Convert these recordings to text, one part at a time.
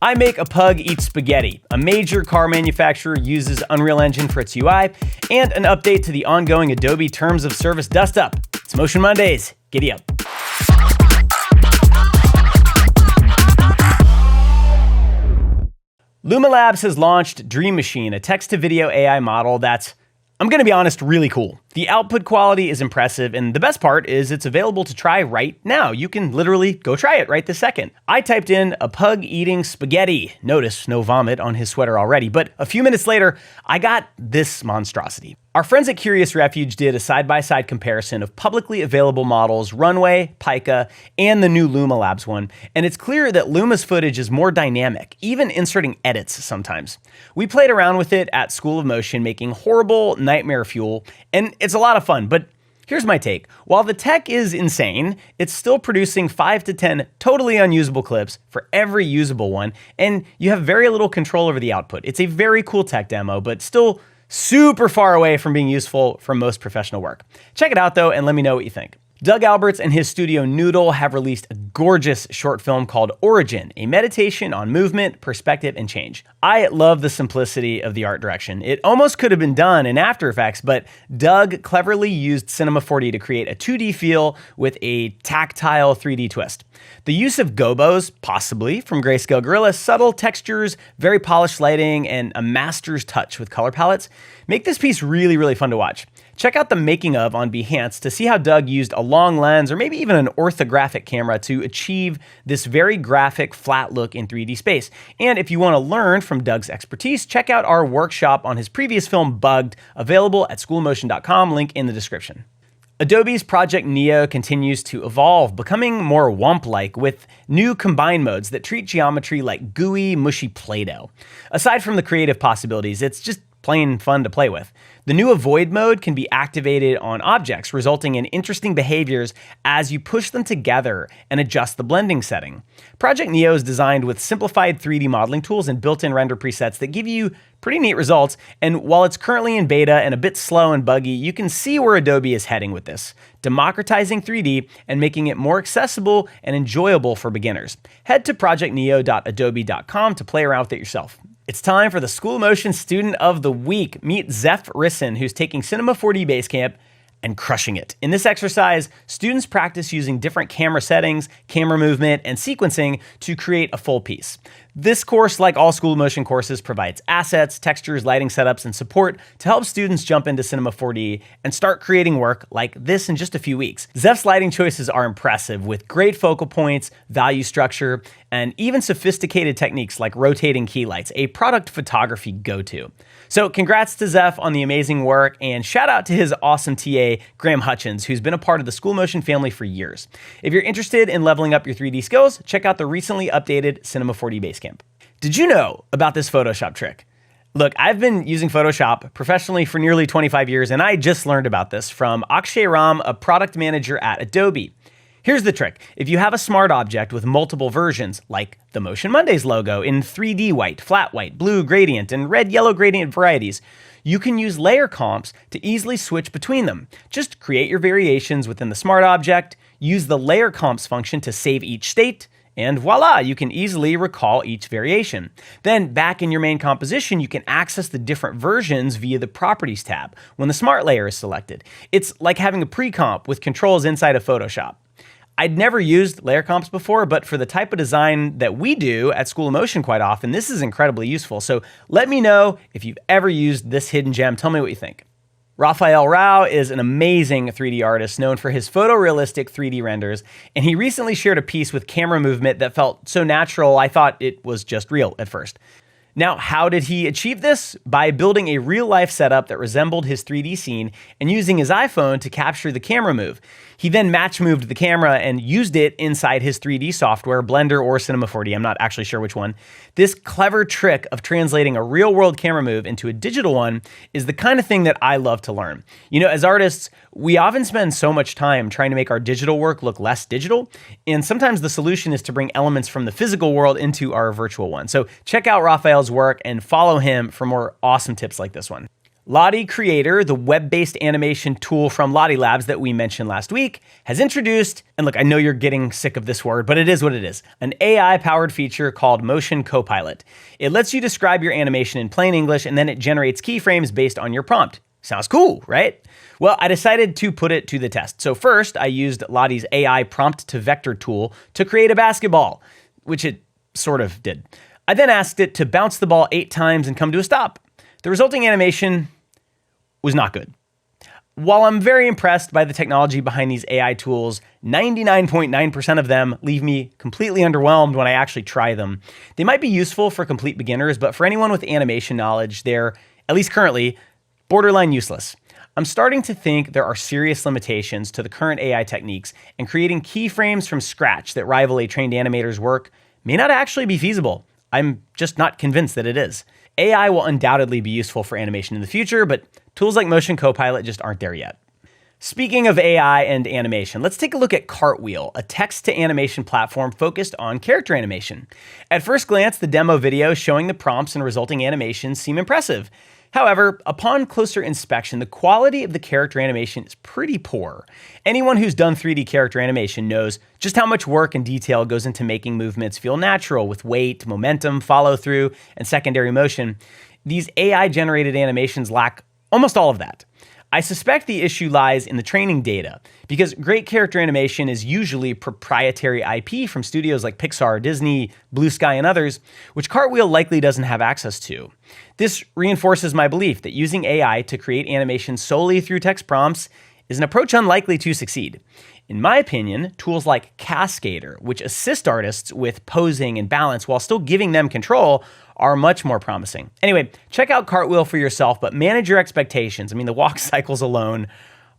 I make a pug eat spaghetti. A major car manufacturer uses Unreal Engine for its UI, and an update to the ongoing Adobe Terms of Service dust-up. It's Motion Mondays. Giddy up. Luma Labs has launched Dream Machine, a text-to-video AI model that's, I'm going to be honest, really cool. The output quality is impressive, and the best part is it's available to try right now. You can literally go try it right this second. I typed in a pug eating spaghetti. Notice no vomit on his sweater already, but a few minutes later, I got this monstrosity. Our friends at Curious Refuge did a side-by-side comparison of publicly available models, Runway, Pika, and the new Luma Labs one, and it's clear that Luma's footage is more dynamic, even inserting edits sometimes. We played around with it at School of Motion, making horrible nightmare fuel, and it's a lot of fun, but here's my take. While the tech is insane, it's still producing 5 to 10 totally unusable clips for every usable one, and you have very little control over the output. It's a very cool tech demo, but still super far away from being useful for most professional work. Check it out though, and let me know what you think. Doug Alberts and his studio Noodle have released a gorgeous short film called Origin, a meditation on movement, perspective, and change. I love the simplicity of the art direction. It almost could have been done in After Effects, but Doug cleverly used Cinema 4D to create a 2D feel with a tactile 3D twist. The use of gobos, possibly from Grayscale Gorilla, subtle textures, very polished lighting, and a master's touch with color palettes make this piece really, really fun to watch. Check out the making of on Behance to see how Doug used a long lens or maybe even an orthographic camera to achieve this very graphic, flat look in 3D space. And if you want to learn from Doug's expertise, check out our workshop on his previous film, Bugged, available at schoolmotion.com, link in the description. Adobe's Project Neo continues to evolve, becoming more WOMP-like with new combine modes that treat geometry like gooey, mushy Play-Doh. Aside from the creative possibilities, it's just plain fun to play with. The new avoid mode can be activated on objects, resulting in interesting behaviors as you push them together and adjust the blending setting. Project Neo is designed with simplified 3D modeling tools and built-in render presets that give you pretty neat results, and while it's currently in beta and a bit slow and buggy, you can see where Adobe is heading with this, democratizing 3D and making it more accessible and enjoyable for beginners. Head to projectneo.adobe.com to play around with it yourself. It's time for the School of Motion Student of the Week. Meet Zeph Risson, who's taking Cinema 4D Basecamp and crushing it. In this exercise, students practice using different camera settings, camera movement, and sequencing to create a full piece. This course, like all School of Motion courses, provides assets, textures, lighting setups, and support to help students jump into Cinema 4D and start creating work like this in just a few weeks. Zeph's lighting choices are impressive, with great focal points, value structure, and even sophisticated techniques like rotating key lights, a product photography go-to. So congrats to Zeph on the amazing work, and shout out to his awesome TA, Graham Hutchins, who's been a part of the School of Motion family for years. If you're interested in leveling up your 3D skills, check out the recently updated Cinema 4D Basecamp. Did you know about this Photoshop trick? Look, I've been using Photoshop professionally for nearly 25 years, and I just learned about this from Akshay Ram, a product manager at Adobe. Here's the trick. If you have a smart object with multiple versions, like the Motion Mondays logo in 3D white, flat white, blue gradient, and red-yellow gradient varieties, you can use layer comps to easily switch between them. Just create your variations within the smart object, use the layer comps function to save each state, and voila, you can easily recall each variation. Then back in your main composition, you can access the different versions via the Properties tab when the smart layer is selected. It's like having a pre-comp with controls inside of Photoshop. I'd never used layer comps before, but for the type of design that we do at School of Motion quite often, this is incredibly useful. So let me know if you've ever used this hidden gem. Tell me what you think. Rafael Rao is an amazing 3D artist known for his photorealistic 3D renders, and he recently shared a piece with camera movement that felt so natural I thought it was just real at first. Now, how did he achieve this? By building a real-life setup that resembled his 3D scene and using his iPhone to capture the camera move. He then match-moved the camera and used it inside his 3D software, Blender or Cinema 4D, I'm not actually sure which one. This clever trick of translating a real-world camera move into a digital one is the kind of thing that I love to learn. You know, as artists, we often spend so much time trying to make our digital work look less digital, and sometimes the solution is to bring elements from the physical world into our virtual one. So check out Raphael's work and follow him for more awesome tips like this one. Lottie Creator, the web-based animation tool from Lottie Labs that we mentioned last week, has introduced, and look, I know you're getting sick of this word, but it is what it is, an AI-powered feature called Motion Copilot. It lets you describe your animation in plain English, and then it generates keyframes based on your prompt. Sounds cool, right? Well, I decided to put it to the test. So first, I used Lottie's AI prompt-to-vector tool to create a basketball, which it sort of did. I then asked it to bounce the ball 8 times and come to a stop. The resulting animation was not good. While I'm very impressed by the technology behind these AI tools, 99.9% of them leave me completely underwhelmed when I actually try them. They might be useful for complete beginners, but for anyone with animation knowledge, they're, at least currently, borderline useless. I'm starting to think there are serious limitations to the current AI techniques, and creating keyframes from scratch that rival a trained animator's work may not actually be feasible. I'm just not convinced that it is. AI will undoubtedly be useful for animation in the future, but tools like Motion Copilot just aren't there yet. Speaking of AI and animation, let's take a look at Cartwheel, a text-to-animation platform focused on character animation. At first glance, the demo videos showing the prompts and resulting animations seem impressive. However, upon closer inspection, the quality of the character animation is pretty poor. Anyone who's done 3D character animation knows just how much work and detail goes into making movements feel natural with weight, momentum, follow-through, and secondary motion. These AI-generated animations lack almost all of that. I suspect the issue lies in the training data, because great character animation is usually proprietary IP from studios like Pixar, Disney, Blue Sky, and others, which Cartwheel likely doesn't have access to. This reinforces my belief that using AI to create animation solely through text prompts is an approach unlikely to succeed. In my opinion, tools like Cascader, which assist artists with posing and balance while still giving them control, are much more promising. Anyway, check out Cartwheel for yourself, but manage your expectations. I mean, the walk cycles alone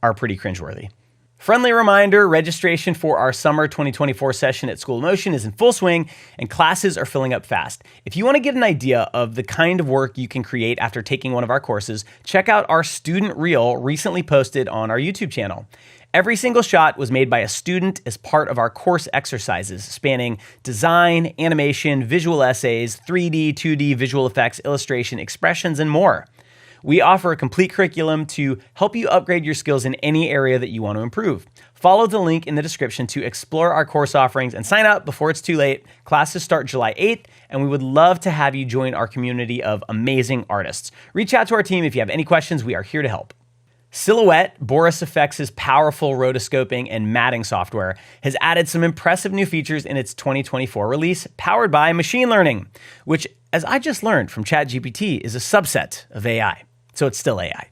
are pretty cringeworthy. Friendly reminder, registration for our summer 2024 session at School of Motion is in full swing, and classes are filling up fast. If you want to get an idea of the kind of work you can create after taking one of our courses, check out our student reel recently posted on our YouTube channel. Every single shot was made by a student as part of our course exercises, spanning design, animation, visual essays, 3D, 2D, visual effects, illustration, expressions, and more. We offer a complete curriculum to help you upgrade your skills in any area that you want to improve. Follow the link in the description to explore our course offerings and sign up before it's too late. Classes start July 8th, and we would love to have you join our community of amazing artists. Reach out to our team if you have any questions. We are here to help. Silhouette, Boris FX's powerful rotoscoping and matting software, has added some impressive new features in its 2024 release, powered by machine learning, which, as I just learned from ChatGPT, is a subset of AI. So it's still AI.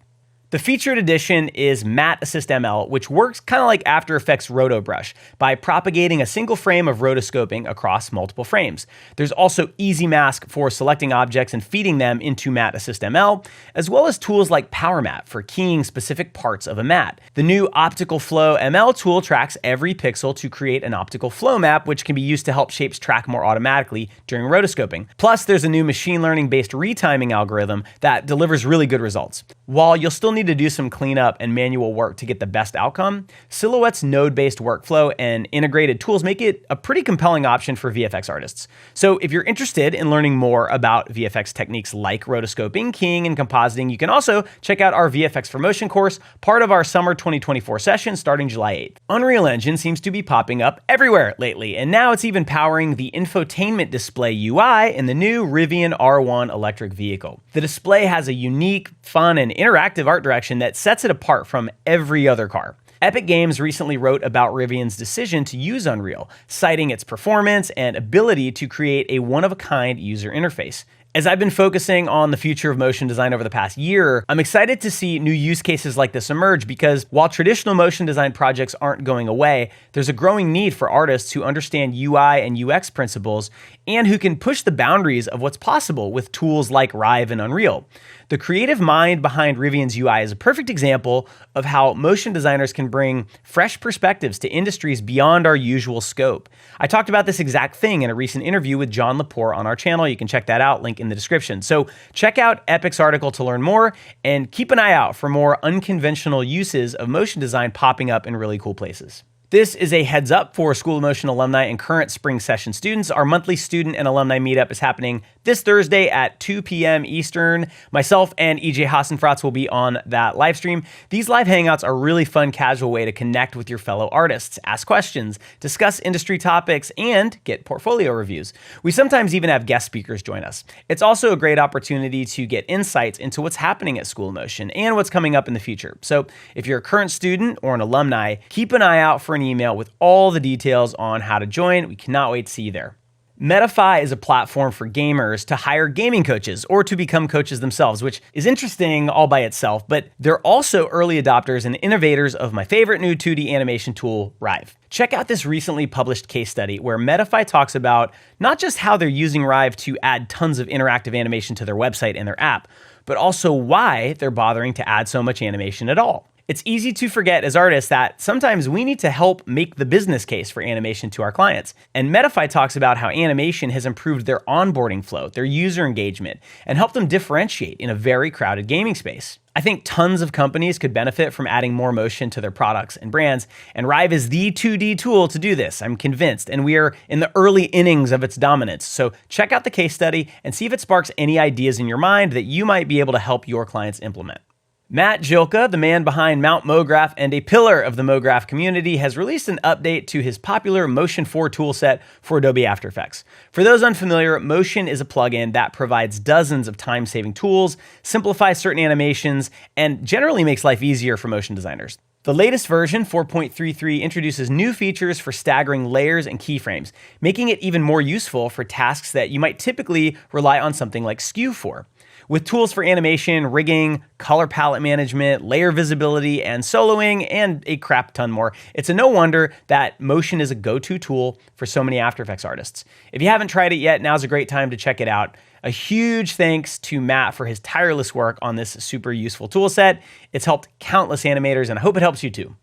The featured edition is Matte Assist ML, which works kind of like After Effects RotoBrush by propagating a single frame of rotoscoping across multiple frames. There's also Easy Mask for selecting objects and feeding them into Matte Assist ML, as well as tools like Power Map for keying specific parts of a matte. The new Optical Flow ML tool tracks every pixel to create an optical flow map, which can be used to help shapes track more automatically during rotoscoping. Plus, there's a new machine learning-based retiming algorithm that delivers really good results. While you'll still need to do some cleanup and manual work to get the best outcome, Silhouette's node-based workflow and integrated tools make it a pretty compelling option for VFX artists. So if you're interested in learning more about VFX techniques like rotoscoping, keying, and compositing, you can also check out our VFX for Motion course, part of our summer 2024 session starting July 8th. Unreal Engine seems to be popping up everywhere lately, and now it's even powering the infotainment display UI in the new Rivian R1 electric vehicle. The display has a unique, fun, and interactive art direction that sets it apart from every other car. Epic Games recently wrote about Rivian's decision to use Unreal, citing its performance and ability to create a one-of-a-kind user interface. As I've been focusing on the future of motion design over the past year, I'm excited to see new use cases like this emerge because while traditional motion design projects aren't going away, there's a growing need for artists who understand UI and UX principles and who can push the boundaries of what's possible with tools like Rive and Unreal. The creative mind behind Rivian's UI is a perfect example of how motion designers can bring fresh perspectives to industries beyond our usual scope. I talked about this exact thing in a recent interview with John Lepore on our channel. You can check that out, link in the description. So check out Epic's article to learn more and keep an eye out for more unconventional uses of motion design popping up in really cool places. This is a heads up for School of Motion alumni and current spring session students. Our monthly student and alumni meetup is happening this Thursday at 2 p.m. Eastern. Myself and EJ Hassenfratz will be on that live stream. These live hangouts are a really fun, casual way to connect with your fellow artists, ask questions, discuss industry topics, and get portfolio reviews. We sometimes even have guest speakers join us. It's also a great opportunity to get insights into what's happening at School of Motion and what's coming up in the future. So if you're a current student or an alumni, keep an eye out for an email with all the details on how to join. We cannot wait to see you there. Metafy is a platform for gamers to hire gaming coaches or to become coaches themselves, which is interesting all by itself, but they're also early adopters and innovators of my favorite new 2D animation tool, Rive. Check out this recently published case study where Metafy talks about not just how they're using Rive to add tons of interactive animation to their website and their app, but also why they're bothering to add so much animation at all. It's easy to forget as artists that sometimes we need to help make the business case for animation to our clients. And Metafy talks about how animation has improved their onboarding flow, their user engagement, and helped them differentiate in a very crowded gaming space. I think tons of companies could benefit from adding more motion to their products and brands, and Rive is the 2D tool to do this, I'm convinced, and we are in the early innings of its dominance. So check out the case study and see if it sparks any ideas in your mind that you might be able to help your clients implement. Matt Jilka, the man behind Mount MoGraph and a pillar of the MoGraph community, has released an update to his popular Motion 4 toolset for Adobe After Effects. For those unfamiliar, Motion is a plugin that provides dozens of time-saving tools, simplifies certain animations, and generally makes life easier for motion designers. The latest version, 4.33, introduces new features for staggering layers and keyframes, making it even more useful for tasks that you might typically rely on something like Skew for. With tools for animation, rigging, color palette management, layer visibility, and soloing, and a crap ton more, it's a no wonder that Motion is a go-to tool for so many After Effects artists. If you haven't tried it yet, now's a great time to check it out. A huge thanks to Matt for his tireless work on this super useful tool set. It's helped countless animators, and I hope it helps you too.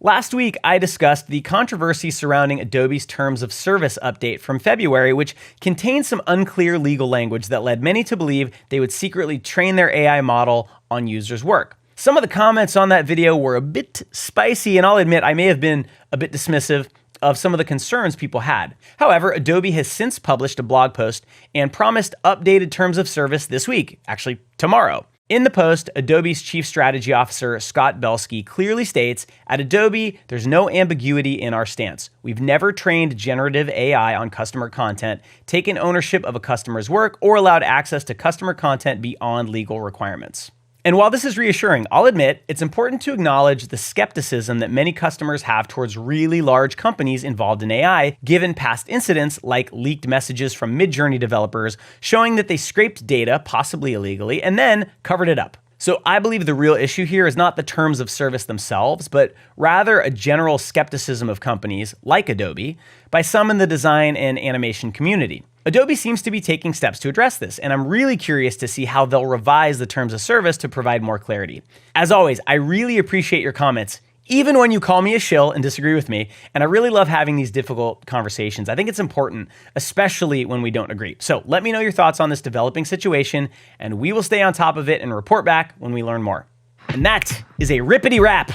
Last week, I discussed the controversy surrounding Adobe's Terms of Service update from February, which contained some unclear legal language that led many to believe they would secretly train their AI model on users' work. Some of the comments on that video were a bit spicy, and I'll admit I may have been a bit dismissive of some of the concerns people had. However, Adobe has since published a blog post and promised updated Terms of Service this week, actually tomorrow. In the post, Adobe's Chief Strategy Officer, Scott Belsky, clearly states, "At Adobe, there's no ambiguity in our stance. We've never trained generative AI on customer content, taken ownership of a customer's work, or allowed access to customer content beyond legal requirements." And while this is reassuring, I'll admit it's important to acknowledge the skepticism that many customers have towards really large companies involved in AI, given past incidents like leaked messages from Midjourney developers showing that they scraped data, possibly illegally, and then covered it up. So I believe the real issue here is not the terms of service themselves, but rather a general skepticism of companies like Adobe by some in the design and animation community. Adobe seems to be taking steps to address this, and I'm really curious to see how they'll revise the terms of service to provide more clarity. As always, I really appreciate your comments, even when you call me a shill and disagree with me, and I really love having these difficult conversations. I think it's important, especially when we don't agree. So let me know your thoughts on this developing situation, and we will stay on top of it and report back when we learn more. And that is a rippity wrap.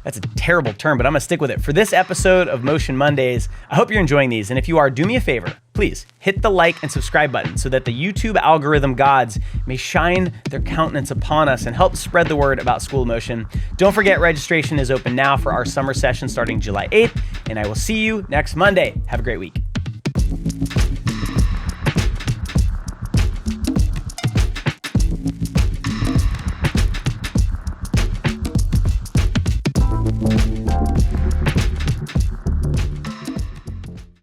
That's a terrible term, but I'm gonna stick with it. For this episode of Motion Mondays, I hope you're enjoying these. And if you are, do me a favor, please hit the like and subscribe button so that the YouTube algorithm gods may shine their countenance upon us and help spread the word about School of Motion. Don't forget, registration is open now for our summer session starting July 8th, and I will see you next Monday. Have a great week.